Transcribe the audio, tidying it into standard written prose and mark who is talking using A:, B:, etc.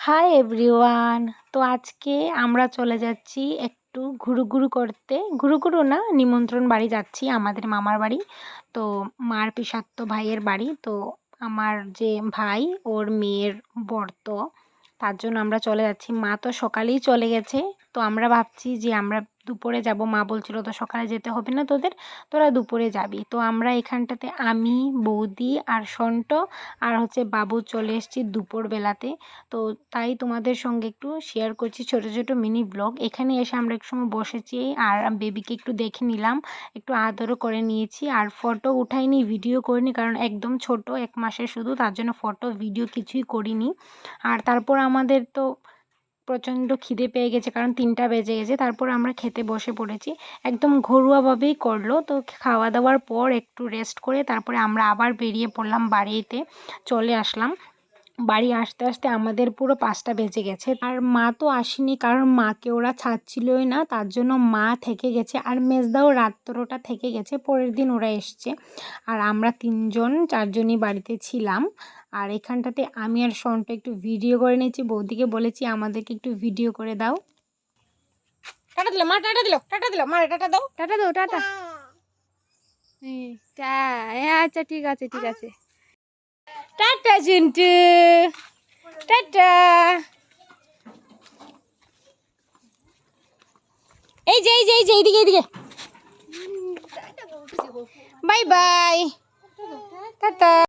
A: Hi everyone. তো আজকে আমরা চলে যাচ্ছি একটু ঘুরুঘুরু করতে। ঘুরুঘুরু না, নিমন্ত্রণ বাড়ি যাচ্ছি, আমাদের মামার বাড়ি। তো মার পিসাত্তো ভাইয়ের বাড়ি। তো আমার যে ভাই, ওর মেয়ের বর, তার জন্য আমরা চলে যাচ্ছি। মা তো সকালেই চলে গেছে। তো আমরা ভাবছি যে আমরা দুপুরে যাব। মা বলছিল তো সকালে যেতে হবে না তোদের, তোরা দুপুরে যাবি। তো আমরা এখানটাতে আমি, বৌদি আর সন্ট আর বাবু চলে এসেছি দুপুরবেলাতে। তো তাই তোমাদের সঙ্গে একটু শেয়ার করছি ছোট ছোট মিনি ব্লগ। এখানে এসে আমরা একটু সময় বসেছি আর বেবিকে একটু দেখে নিলাম, একটু আদরও করে নিয়েছি। আর ফটো উঠাইনি, ভিডিও করিনি, কারণ একদম ছোট, 1 মাসের শুধু, তার জন্য ফটো ভিডিও কিছুই করিনি। আর তারপর আমাদের তো প্রচণ্ড খিদে পেয়ে গেছে, কারণ 3টা বেজে গেছে। তারপর আমরা খেতে বসে পড়েছি, একদম ঘরোয়াভাবেই করলো। তো খাওয়া দাওয়ার পর একটু রেস্ট করে তারপরে আমরা আবার বেরিয়ে পড়লাম, বাড়িতে চলে আসলাম। বাড়ি আসতে আসতে আমাদের পুরো 5টা বেজে গেছে। আর মা তো আসেনি, কারণ মাকে ওরা ছাড়ছিলই না, তার জন্য মা থেকে গেছে। আর মেজদাও রাত্রটা থেকে গেছে, পরের দিন ওরা এসছে। আর আমরা 4জনই বাড়িতে ছিলাম। আর এখানটাতে আমি আর সন্টু একটু ভিডিও করে নিয়েছি। বৌদিকে বলেছি আমাদেরকে একটু ভিডিও করে দাও। টাটা দিল মা, টাটা দিল, টাটা দিল মা, টাটা দাও, টাটা দাও, টাটা। আচ্ছা ঠিক আছে, ঠিক আছে। Tata Jintu, tata. এই যে এইদিকে এইদিকে। Bye bye, tata.